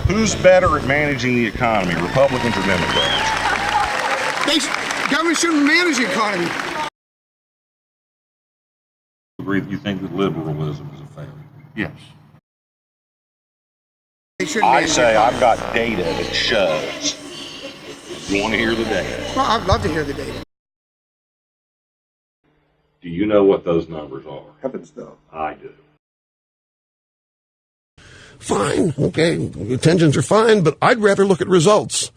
Who's better at managing the economy, Republicans or Democrats? Government shouldn't manage the economy. Agree that you think that liberalism is a failure? Yes. I say I've got data that shows. You want to hear the data? Well, I'd love to hear the data. Do you know what those numbers are? Heavens no. I do. Fine, okay, intentions are fine, but I'd rather look at results.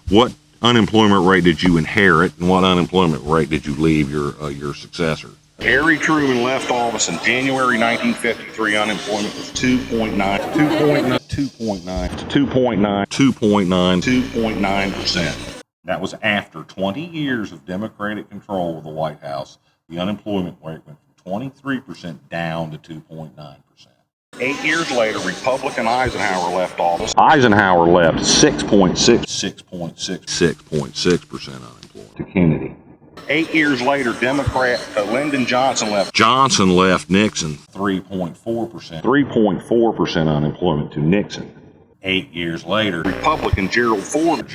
What unemployment rate did you inherit, and what unemployment rate did you leave your successor? Harry Truman left office in January 1953. Unemployment was 2.9%. That was after 20 years of Democratic control of the White House. The unemployment rate went from 23% down to 2.9%. 8 years later, Republican Eisenhower left office. Eisenhower left 6.6% unemployment to Kennedy. 8 years later, Democrat Lyndon Johnson left. Johnson left Nixon 3.4% unemployment to Nixon. 8 years later, Republican Gerald Ford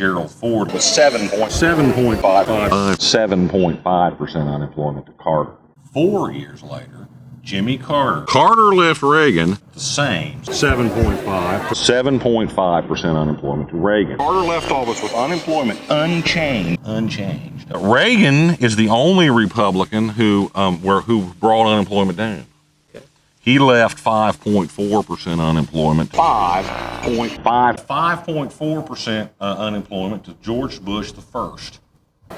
was 7.5% unemployment to Carter. 4 years later, Jimmy Carter left Reagan the same 7.5% unemployment to Reagan. Carter left office with unemployment unchanged. Reagan is the only Republican who brought unemployment down. He left 5.4% unemployment. 5.4% unemployment to George Bush the first.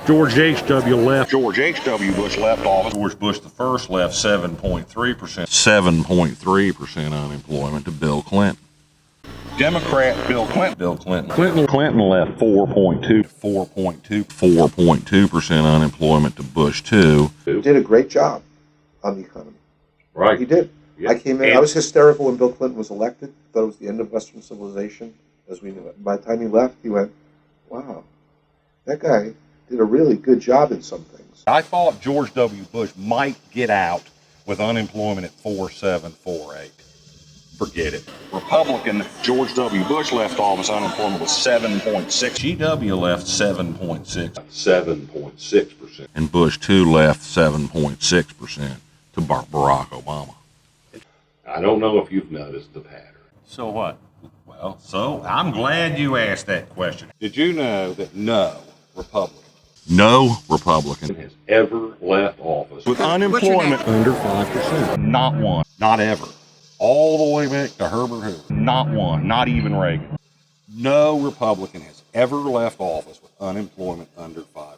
George H.W. left. George H.W. Bush left office. George Bush the first left 7.3% unemployment to Bill Clinton. Democrat Bill Clinton left 4.2% unemployment to Bush 2. He did a great job on the economy. Right. He did. Yep. I came in, I was hysterical when Bill Clinton was elected. Thought it was the end of Western civilization as we knew it. By the time he left, he went, wow, that guy did a really good job in some things. I thought George W. Bush might get out with unemployment at 4.7, 4.8. Forget it. Republican George W. Bush left office, unemployment was 7.6. GW left 7.6%. And Bush 2 left 7.6% to Barack Obama. I don't know if you've noticed the pattern. So what? Well, so I'm glad you asked that question. Did you know that no Republican has ever left office with unemployment under 5%? Not one. Not ever. All the way back to Herbert Hoover. Not one. Not even Reagan. No Republican has ever left office with unemployment under 5%.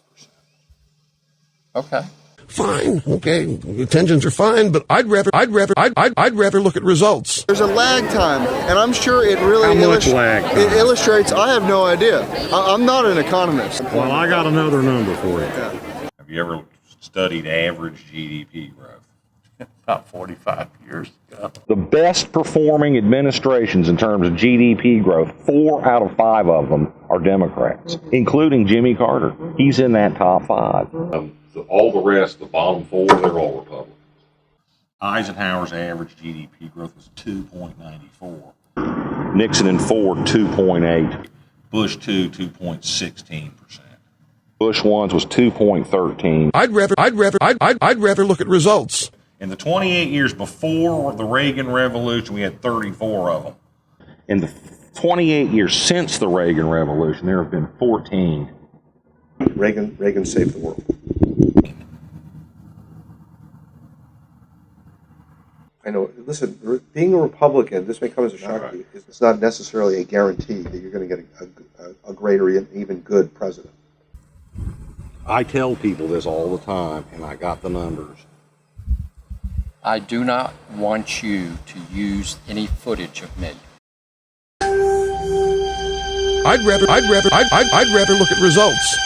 Okay. Fine, okay, intentions are fine, but I'd rather look at results. There's a lag time, and I'm sure it really illustrates. I have no idea. I'm not an economist. Well, I got another number for you. Yeah. Have you ever studied average GDP growth? About 45 years ago. The best performing administrations in terms of GDP growth, 4 out of 5 of them are Democrats, including Jimmy Carter. He's in that top 5. So all the rest, the bottom 4, they're all Republicans. Eisenhower's average GDP growth was 2.94. Nixon and Ford, 2.8. Bush 2, 2.16%. Bush 1's was 2.13. I'd rather look at results. In the 28 years before the Reagan Revolution, we had 34 of them. In the 28 years since the Reagan Revolution, there have been 14. Reagan saved the world. I know. Listen, being a Republican, this may come as a shock to you, it's not necessarily a guarantee that you're going to get a great or even good president. I tell people this all the time, and I got the numbers. I do not want you to use any footage of me. I'd rather look at results.